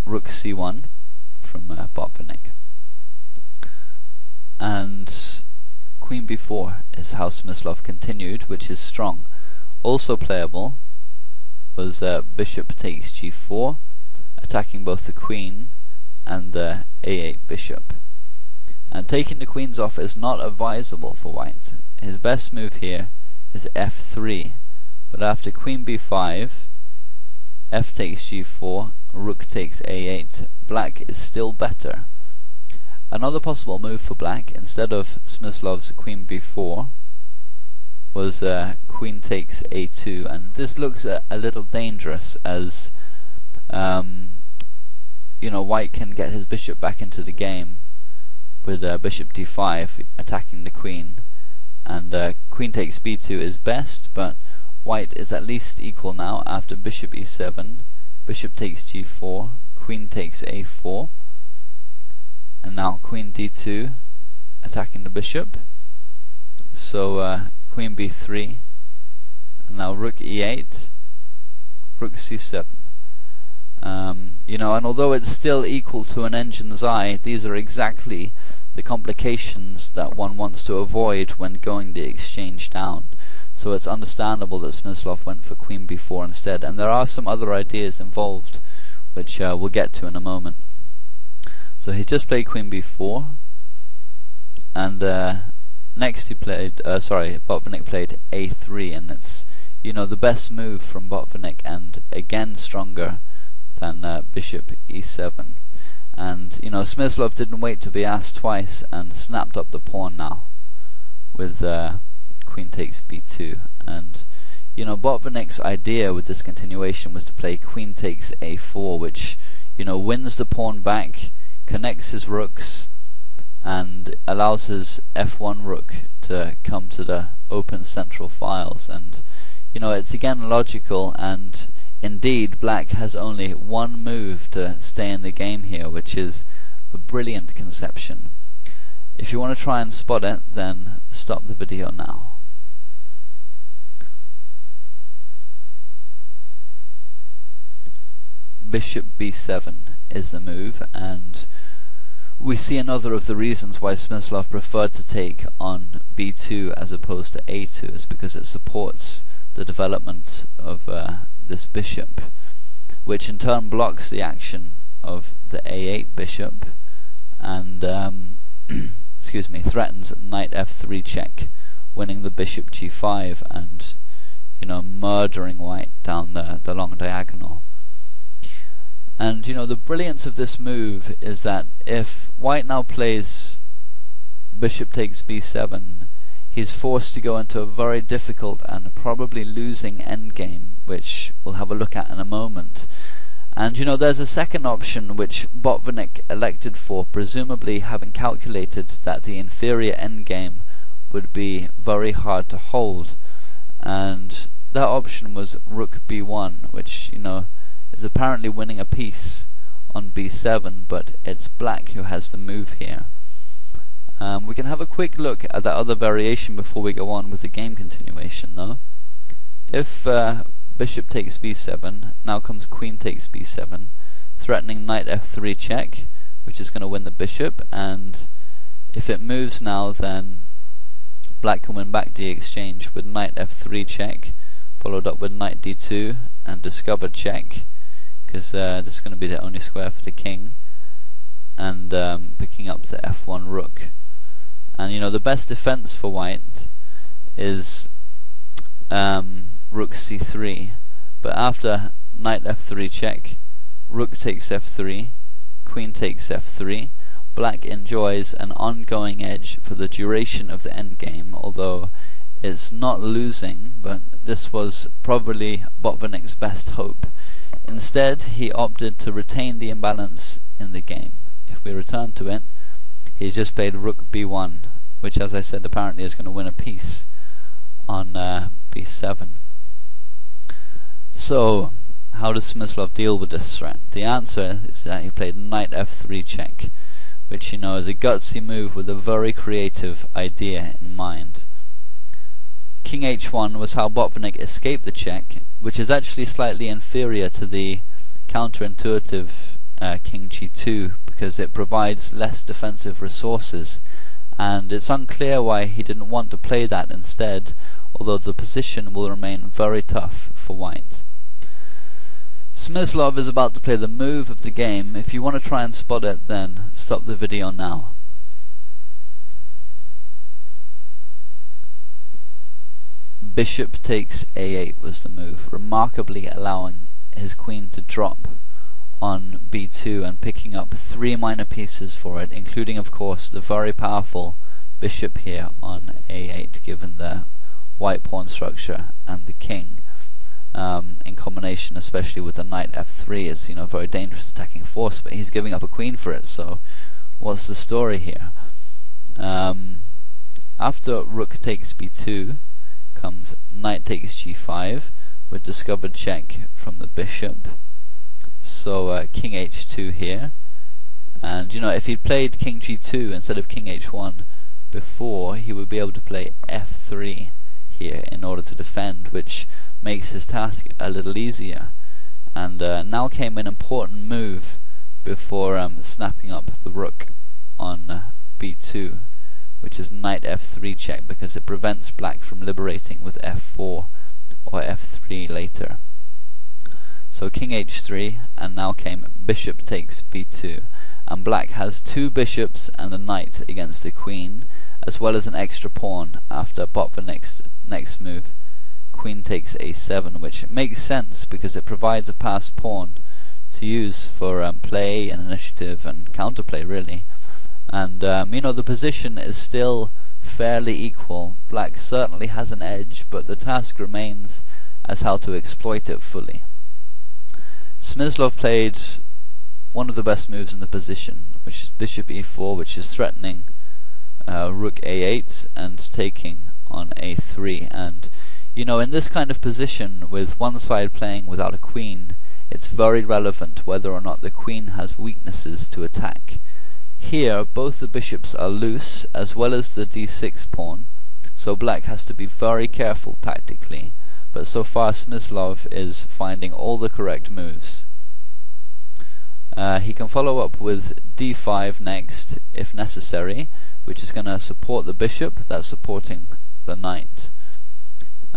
rook c1 from Botvinnik. And queen b4 is how Smyslov continued, which is strong. Also playable was bishop takes g4, attacking both the queen and the a8 bishop. And taking the queens off is not advisable for white. His best move here is f3, but after queen b5, f takes g4, rook takes a8, black is still better. Another possible move for black, instead of Smyslov's queen b4, was queen takes a2, and this looks a little dangerous, as you know, white can get his bishop back into the game with bishop d5 attacking the queen, and queen takes b2 is best, but white is at least equal now after bishop e7, bishop takes g4, queen takes a4, and now queen d2 attacking the bishop. So queen b3, and now rook e8, rook c7. You know, and although it's still equal to an engine's eye, these are exactly the complications that one wants to avoid when going the exchange down. So it's understandable that Smyslov went for queen b4 instead, and there are some other ideas involved which we'll get to in a moment. So he's just played queen b4, and next he played, Botvinnik played a3, and it's, you know, the best move from Botvinnik, and again stronger than bishop e7. And you know, Smyslov didn't wait to be asked twice and snapped up the pawn now with queen takes b2. And you know, Botvinnik's idea with this continuation was to play queen takes a4, which, you know, wins the pawn back, connects his rooks, and allows his f1 rook to come to the open central files. And you know, it's again logical, and indeed black has only one move to stay in the game here, which is a brilliant conception. If you want to try and spot it, then stop the video now. Bishop b7 is the move, and we see another of the reasons why Smyslov preferred to take on b2 as opposed to a2 is because it supports the development of this bishop, which in turn blocks the action of the a8 bishop, and excuse me, threatens knight f3 check, winning the bishop g5 and, you know, murdering white down the long diagonal. And you know, the brilliance of this move is that if white now plays bishop takes b7, he's forced to go into a very difficult and probably losing endgame, which we'll have a look at in a moment. And you know, there's a second option which Botvinnik elected for, presumably having calculated that the inferior endgame would be very hard to hold, and that option was rook b1, which, you know, is apparently winning a piece on b7, but it's black who has the move here. We can have a quick look at that other variation before we go on with the game continuation though. If bishop takes b7, now comes queen takes b7, threatening knight f3 check, which is going to win the bishop, and if it moves now, then black can win back the exchange with knight f3 check, followed up with knight d2 and discovered check, because this is going to be the only square for the king, and picking up the f1 rook. And you know, the best defense for white is rook c3, but after knight f3 check, rook takes f3, queen takes f3, black enjoys an ongoing edge for the duration of the endgame, although it's not losing, but this was probably Botvinnik's best hope. Instead, he opted to retain the imbalance in the game. If we return to it, he's just played rook b1, which, as I said, apparently is going to win a piece on b7. So, how does Smyslov deal with this threat? The answer is that he played knight f3 check, which, you know, is a gutsy move with a very creative idea in mind. King h1 was how Botvinnik escaped the check, which is actually slightly inferior to the counterintuitive king g2 because it provides less defensive resources, and it's unclear why he didn't want to play that instead, although the position will remain very tough for white. Smyslov is about to play the move of the game. If you want to try and spot it, then stop the video now. Bishop takes a8 was the move, remarkably allowing his queen to drop on b2 and picking up 3 minor pieces for it, including of course the very powerful bishop here on a8, given the white pawn structure and the king, in combination especially with the knight f3 is, you know, very dangerous attacking force, but he's giving up a queen for it, so what's the story here? After rook takes b2 comes knight takes g5 with discovered check from the bishop, so king h2 here, and you know, if he'd played king g2 instead of king h1 before, he would be able to play f3 here in order to defend, which makes his task a little easier. And now came an important move before snapping up the rook on b2, which is knight f3 check, because it prevents black from liberating with f4 or f3 later. So king h3, and now came bishop takes b2, and black has 2 bishops and a knight against the queen, as well as an extra pawn after Botvinnik's next move, queen takes a7, which makes sense because it provides a passed pawn to use for play and initiative and counterplay, really. And you know, the position is still fairly equal. Black certainly has an edge, but the task remains as how to exploit it fully. Smyslov played one of the best moves in the position, which is bishop e4, which is threatening rook a8 and taking on a3. And you know, in this kind of position, with one side playing without a queen, it's very relevant whether or not the queen has weaknesses to attack. Here, both the bishops are loose, as well as the d6 pawn, so black has to be very careful tactically, but so far Smyslov is finding all the correct moves. He can follow up with d5 next, if necessary, which is going to support the bishop, that's supporting the knight.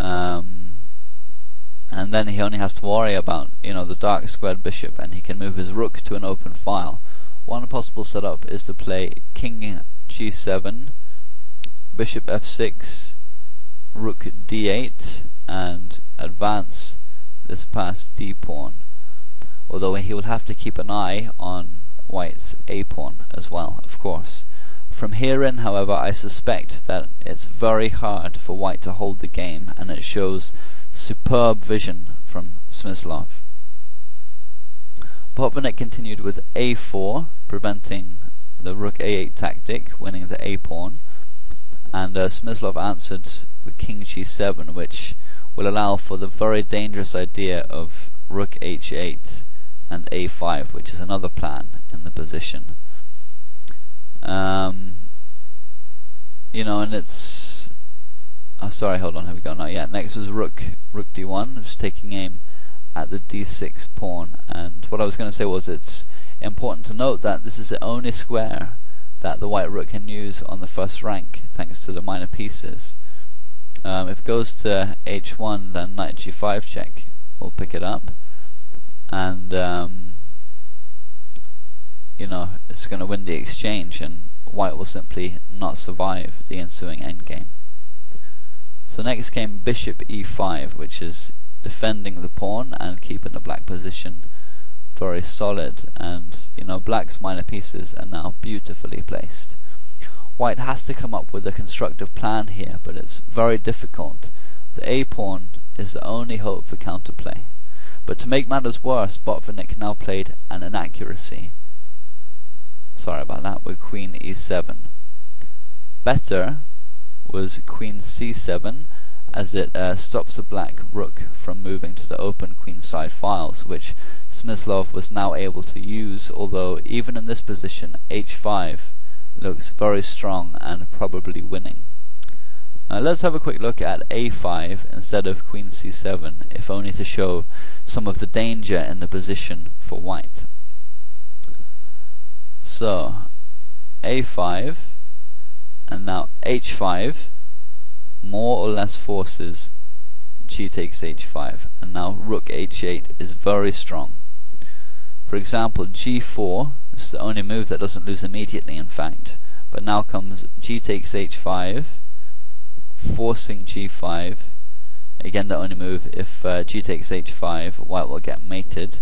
And then he only has to worry about, you know, the dark squared bishop, and he can move his rook to an open file. One possible setup is to play king g7, bishop f6, rook d8, and advance this past d pawn, although he will have to keep an eye on white's a pawn as well, of course. From herein, however, I suspect that it's very hard for white to hold the game, and it shows superb vision from Smyslov. Botvinnik continued with a4, preventing the rook a8 tactic, winning the a pawn, and Smyslov answered with king g7, which will allow for the very dangerous idea of rook h8 and a5, which is another plan in the position. You know, and it's sorry, hold on, here we go. Not yet. Next was rook d1, just taking aim at the d6 pawn. And what I was going to say was, it's important to note that this is the only square that the white rook can use on the first rank, thanks to the minor pieces. If it goes to h1, then knight g5 check will pick it up, and you know, it's going to win the exchange, and white will simply not survive the ensuing endgame. So next came bishop e5, which is defending the pawn and keeping the black position very solid, and you know, black's minor pieces are now beautifully placed. White has to come up with a constructive plan here, but it's very difficult. The a pawn is the only hope for counterplay. But to make matters worse, Botvinnik now played an inaccuracy. Sorry about that, with queen e7. Better was queen c7, as it stops the black rook from moving to the open queenside files, which Smyslov was now able to use, although even in this position h5 looks very strong and probably winning. Let's have a quick look at a5 instead of queen c7, if only to show some of the danger in the position for white. So a5, and now h5 more or less forces g takes h5, and now rook h8 is very strong. For example, g4 is the only move that doesn't lose immediately, in fact, but now comes g takes h5, forcing g5. Again, the only move, if g takes h5, white will get mated.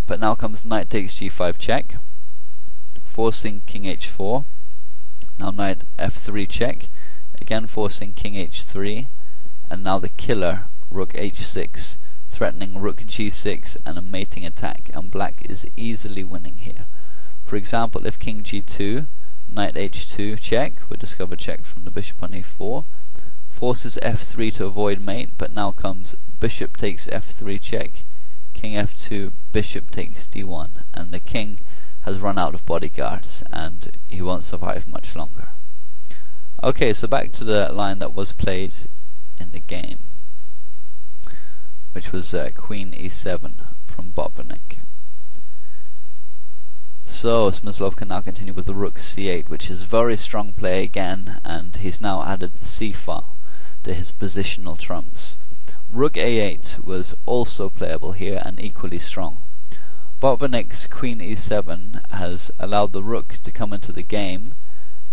But now comes knight takes g5 check, forcing king h4. Now knight f3 check, again forcing king h3, and now the killer rook h6, threatening rook g6 and a mating attack, and black is easily winning here. For example, if king g2, knight h2 check, we discover check from the bishop on e4, forces f3 to avoid mate, but now comes bishop takes f3 check, king f2, bishop takes d1, and the king has run out of bodyguards and he won't survive much longer. Okay, so back to the line that was played in the game, which was queen e7 from Botvinnik. So Smyslov can now continue with the rook c8, which is very strong play again, and he's now added the c file to his positional trumps. Rook a8 was also playable here and equally strong. Botvinnik's queen e7 has allowed the rook to come into the game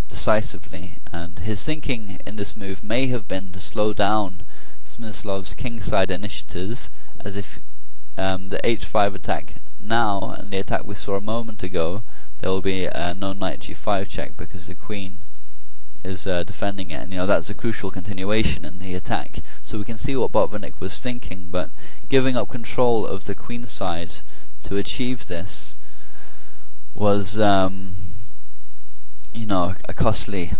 decisively, and his thinking in this move may have been to slow down Smyslov's kingside initiative, as if the h5 attack now and the attack we saw a moment ago, there will be no knight g5 check because the queen is defending it, and that's a crucial continuation in the attack. So we can see what Botvinnik was thinking, but giving up control of the queen side to achieve this was a costly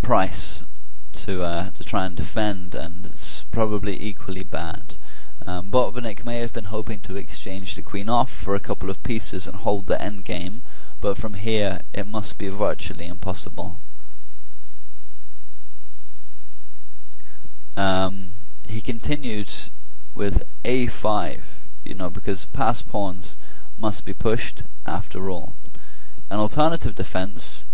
price to try and defend, and it's probably equally bad. Botvinnik may have been hoping to exchange the queen off for a couple of pieces and hold the endgame, but from here it must be virtually impossible. He continued with a5, because pass pawns must be pushed after all. An alternative defense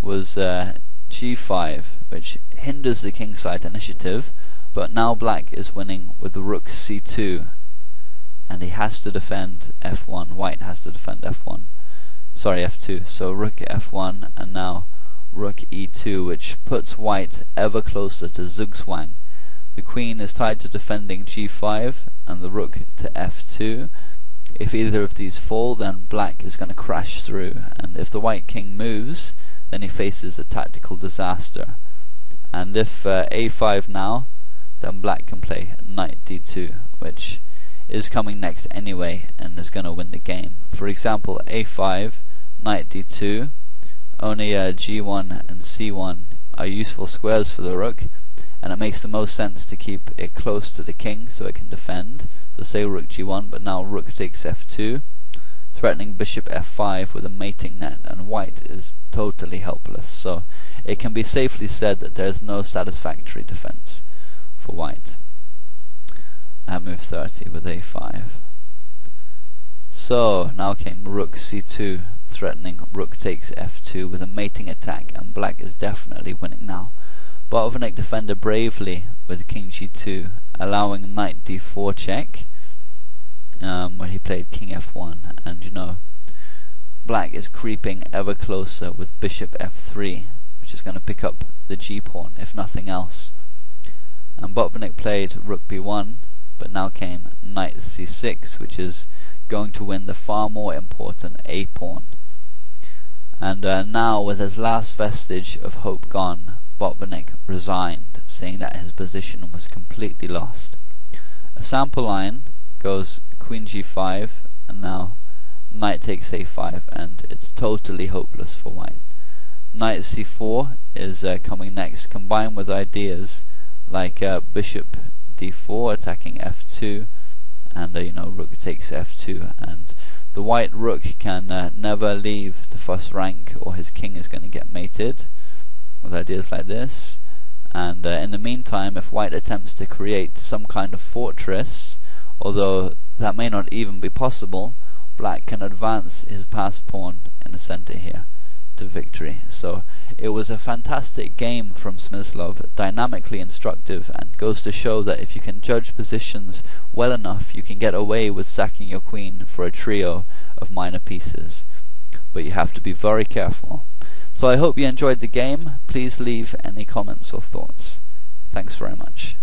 was g5, which hinders the kingside initiative, but now black is winning with the rook c2, and he has to defend f1. White has to defend f2. So rook f1, and now rook e2, which puts white ever closer to zugzwang. The queen is tied to defending g5 and the rook to f2. If either of these fall, then black is going to crash through, and if the white king moves, then he faces a tactical disaster. And if a5 now, then black can play knight d2, which is coming next anyway and is going to win the game. For example, a5, knight d2, only g1 and c1 are useful squares for the rook, and it makes the most sense to keep it close to the king so it can defend. So say rook g1, but now rook takes f2, threatening bishop f5 with a mating net, and white is totally helpless. So it can be safely said that there is no satisfactory defense for white at move 30 with a5. So now came rook c2, threatening rook takes f2 with a mating attack, and black is definitely winning now. Botvinnik defended bravely with king g2, allowing knight d4 check, where he played king f1, and black is creeping ever closer with bishop f3, which is going to pick up the g-pawn if nothing else. And Botvinnik played rook b1, but now came knight c6, which is going to win the far more important a-pawn. And now, with his last vestige of hope gone, Botvinnik resigned, saying that his position was completely lost. A sample line goes queen g5, and now knight takes a5, and it's totally hopeless for white. Knight c4 is coming next, combined with ideas like bishop d4 attacking f2, and rook takes f2, and the white rook can never leave the first rank or his king is going to get mated, with ideas like this. And in the meantime, if white attempts to create some kind of fortress, although that may not even be possible, black can advance his passed pawn in the center here to victory. So it was a fantastic game from Smyslov, dynamically instructive, and goes to show that if you can judge positions well enough, you can get away with sacking your queen for a trio of minor pieces. But you have to be very careful. So I hope you enjoyed the game. Please leave any comments or thoughts. Thanks very much.